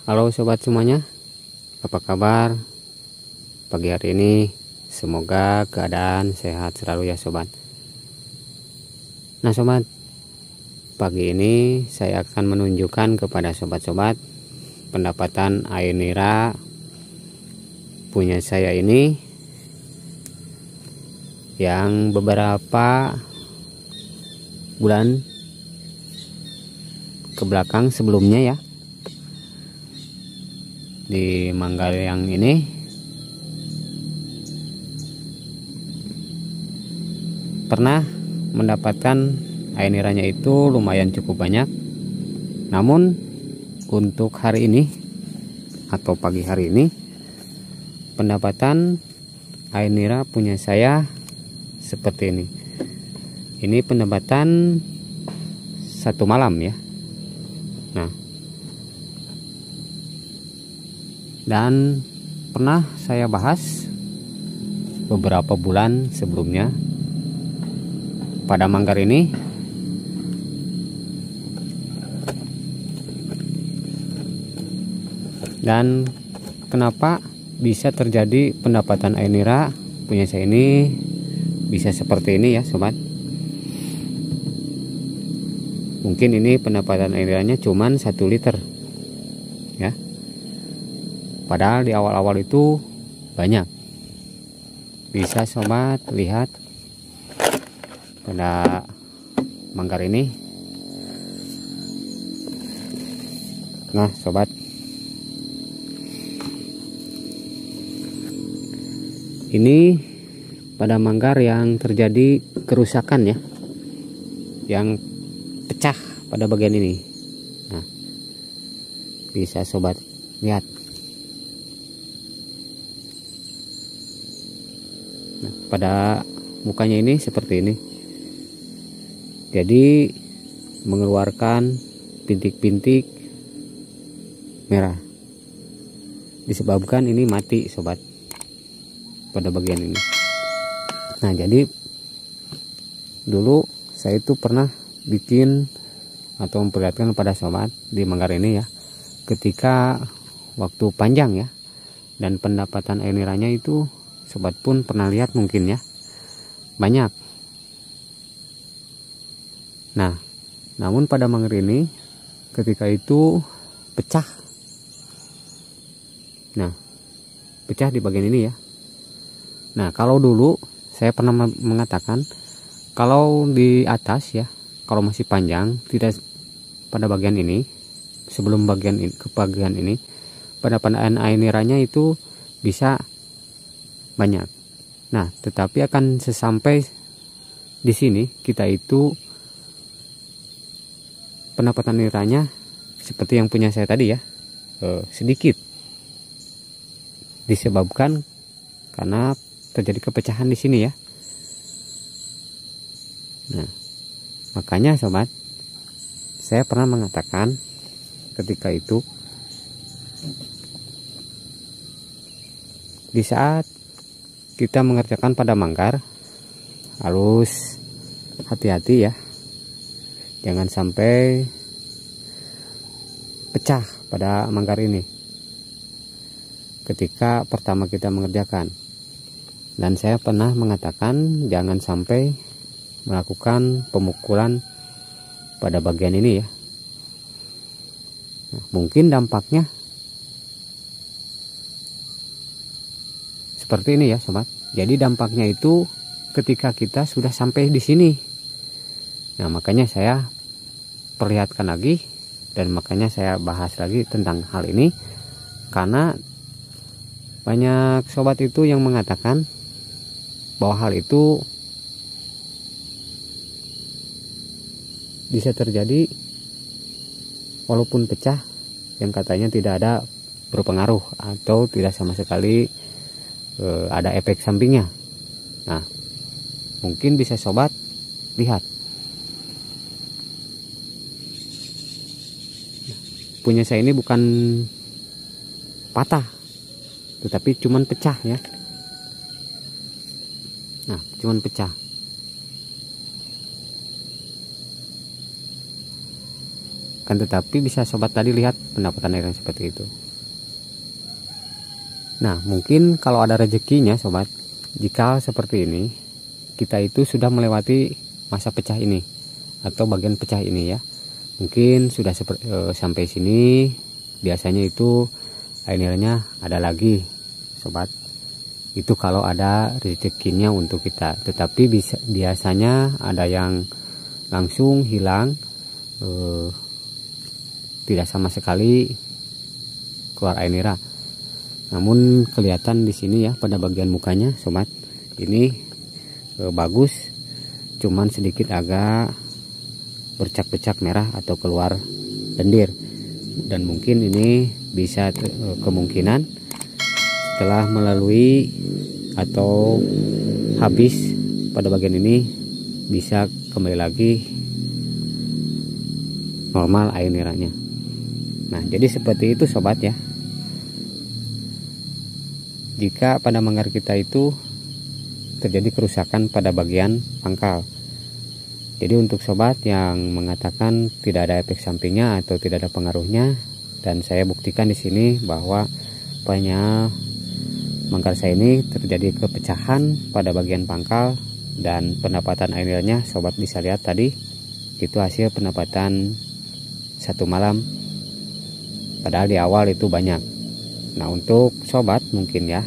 Halo sobat semuanya, apa kabar pagi hari ini? Semoga keadaan sehat selalu ya sobat. Nah sobat, pagi ini saya akan menunjukkan kepada sobat-sobat pendapatan air nira punya saya ini yang beberapa bulan ke belakang sebelumnya ya, di Manggar yang ini pernah mendapatkan air niranya itu lumayan cukup banyak. Namun untuk hari ini atau pagi hari ini, pendapatan air nira punya saya seperti ini. Ini pendapatan satu malam ya. Nah, dan pernah saya bahas beberapa bulan sebelumnya pada Manggar ini dan kenapa bisa terjadi pendapatan air nira punya saya ini bisa seperti ini ya sobat. Mungkin ini pendapatan air niranya cuman 1 liter ya, padahal di awal-awal itu banyak. Bisa sobat lihat pada Manggar ini. Nah sobat, ini pada Manggar yang terjadi kerusakan ya, yang pecah pada bagian ini. Nah, bisa sobat lihat. Nah, pada mukanya ini seperti ini. Jadi mengeluarkan bintik-bintik merah. Disebabkan ini mati sobat pada bagian ini. Nah, jadi dulu saya itu pernah bikin atau memperlihatkan pada sobat di Manggar ini ya, ketika waktu panjang ya, dan pendapatan air niranya itu sobat pun pernah lihat mungkin ya, banyak. Nah, namun pada Manggar ini ketika itu pecah. Nah, pecah di bagian ini ya. Nah, kalau dulu saya pernah mengatakan kalau di atas ya, kalau masih panjang tidak pada bagian ini, sebelum bagian ini, ke bagian ini, pendapatan air niranya itu bisa banyak. Nah, tetapi akan sesampai di sini kita itu pendapatan niranya seperti yang punya saya tadi ya, sedikit, disebabkan karena terjadi kepecahan di sini ya. Nah, makanya sobat, saya pernah mengatakan ketika itu, di saat kita mengerjakan pada Manggar harus hati-hati ya, jangan sampai pecah pada Manggar ini ketika pertama kita mengerjakan. Dan saya pernah mengatakan jangan sampai melakukan pemukulan pada bagian ini ya. Nah, mungkin dampaknya seperti ini ya sobat. Jadi dampaknya itu ketika kita sudah sampai di sini. Nah, makanya saya perlihatkan lagi dan makanya saya bahas lagi tentang hal ini, karena banyak sobat itu yang mengatakan bahwa hal itu bisa terjadi walaupun pecah, yang katanya tidak ada berpengaruh atau tidak sama sekali ada efek sampingnya. Nah, mungkin bisa sobat lihat, punya saya ini bukan patah, tetapi cuman pecah ya. Nah, cuman pecah. Kan tetapi bisa sobat tadi lihat pendapatan air yang seperti itu. Nah, mungkin kalau ada rezekinya sobat, jika seperti ini kita itu sudah melewati masa pecah ini atau bagian pecah ini ya. Mungkin sudah sampai sini, biasanya itu air niranya ada lagi sobat. Itu kalau ada rezekinya untuk kita. Tetapi biasanya ada yang langsung hilang, tidak sama sekali keluar air nira. Namun kelihatan di sini ya pada bagian mukanya sobat, ini bagus, cuman sedikit agak bercak-bercak merah atau keluar lendir. Dan mungkin ini bisa kemungkinan setelah melalui atau habis pada bagian ini bisa kembali lagi normal air niranya. Nah, jadi seperti itu sobat ya. Jika pada manggar kita itu terjadi kerusakan pada bagian pangkal. Jadi untuk sobat yang mengatakan tidak ada efek sampingnya atau tidak ada pengaruhnya, dan saya buktikan di sini bahwa banyak manggar saya ini terjadi kepecahan pada bagian pangkal, dan pendapatan air niranya sobat bisa lihat tadi itu hasil pendapatan 1 malam, padahal di awal itu banyak. Nah, untuk sobat mungkin ya,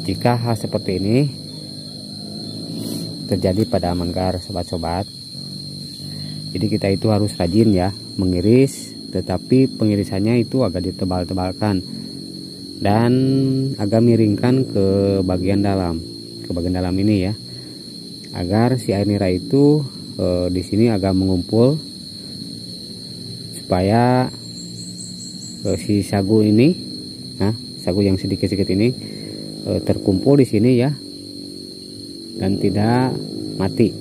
jika hal seperti ini terjadi pada manggar sobat-sobat, jadi kita itu harus rajin ya mengiris, tetapi pengirisannya itu agak ditebal-tebalkan dan agak miringkan ke bagian dalam, ini ya, agar si air nira itu di sini agak mengumpul, supaya si sagu ini, nah sagu yang sedikit-sedikit ini terkumpul di sini ya, dan tidak mati.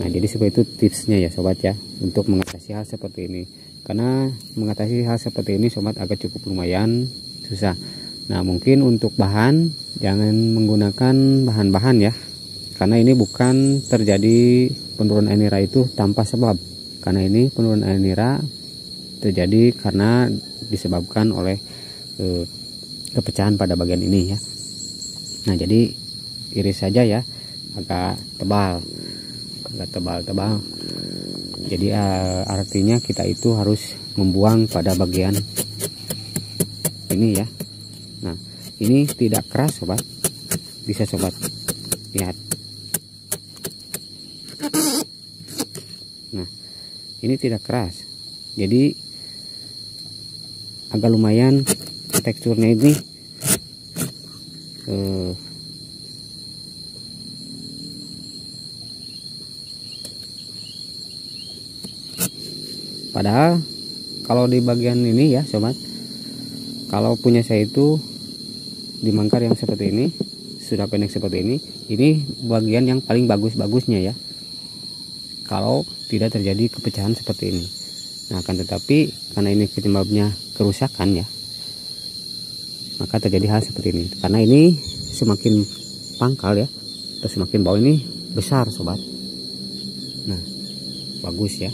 Nah, jadi seperti itu tipsnya ya sobat ya, untuk mengatasi hal seperti ini. Karena mengatasi hal seperti ini sobat agak cukup lumayan susah. Nah, mungkin untuk bahan jangan menggunakan bahan-bahan ya, karena ini bukan terjadi penurunan air nira itu tanpa sebab. Karena ini penurunan air nira terjadi karena disebabkan oleh kepecahan pada bagian ini ya. Nah, jadi iris saja ya, agak tebal. Jadi artinya kita itu harus membuang pada bagian ini ya. Nah, ini tidak keras sobat, bisa sobat lihat. Nah, ini tidak keras, jadi agak lumayan teksturnya ini padahal kalau di bagian ini ya sobat, kalau punya saya itu di mangkar yang seperti ini, sudah pendek seperti ini bagian yang paling bagusnya ya, kalau tidak terjadi kepecahan seperti ini. Nah, akan tetapi karena ini penyebabnya kerusakan ya, maka terjadi hal seperti ini. Karena ini semakin pangkal ya, atau semakin bawah ini besar sobat. Nah, bagus ya.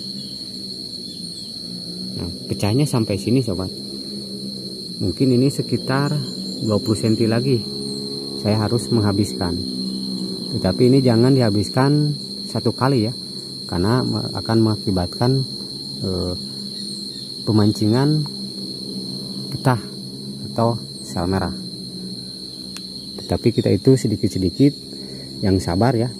Nah, pecahnya sampai sini sobat. Mungkin ini sekitar 20 cm lagi saya harus menghabiskan. Tetapi ini jangan dihabiskan satu kali ya, karena akan mengakibatkan pemancingan getah atau sel merah. Tetapi kita itu sedikit-sedikit yang sabar ya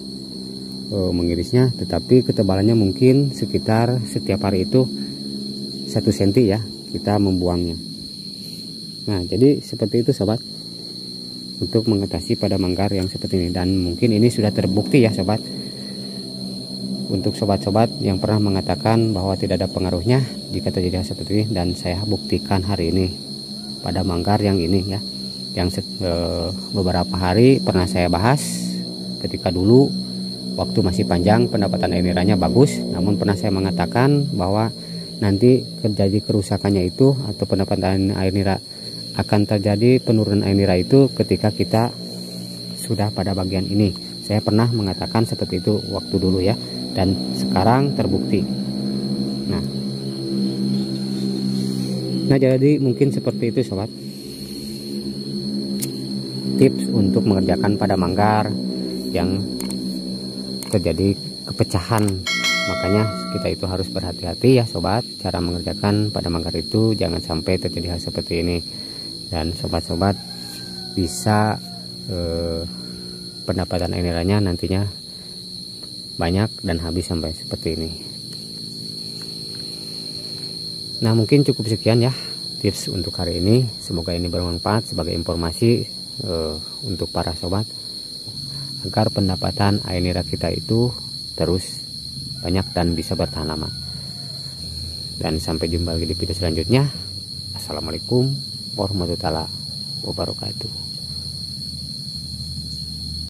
mengirisnya, tetapi ketebalannya mungkin sekitar setiap hari itu 1 cm ya kita membuangnya. Nah, jadi seperti itu sobat, untuk mengatasi pada manggar yang seperti ini. Dan mungkin ini sudah terbukti ya sobat, untuk sobat-sobat yang pernah mengatakan bahwa tidak ada pengaruhnya jika terjadi hal seperti ini, dan saya buktikan hari ini pada manggar yang ini ya, yang beberapa hari pernah saya bahas ketika dulu waktu masih panjang pendapatan air niranya bagus, namun pernah saya mengatakan bahwa nanti terjadi kerusakannya itu atau pendapatan air nira akan terjadi penurunan air nira itu ketika kita sudah pada bagian ini. Saya pernah mengatakan seperti itu waktu dulu ya, dan sekarang terbukti. Nah, Nah, jadi mungkin seperti itu sobat, tips untuk mengerjakan pada manggar yang terjadi kepecahan. Makanya kita itu harus berhati-hati ya sobat, cara mengerjakan pada manggar itu jangan sampai terjadi hal seperti ini. Dan sobat-sobat bisa pendapatan airnya nantinya banyak dan habis sampai seperti ini. Nah, mungkin cukup sekian ya tips untuk hari ini. Semoga ini bermanfaat sebagai informasi untuk para sobat, agar pendapatan air nira kita itu terus banyak dan bisa bertahan lama. Dan sampai jumpa lagi di video selanjutnya. Assalamualaikum warahmatullahi wabarakatuh.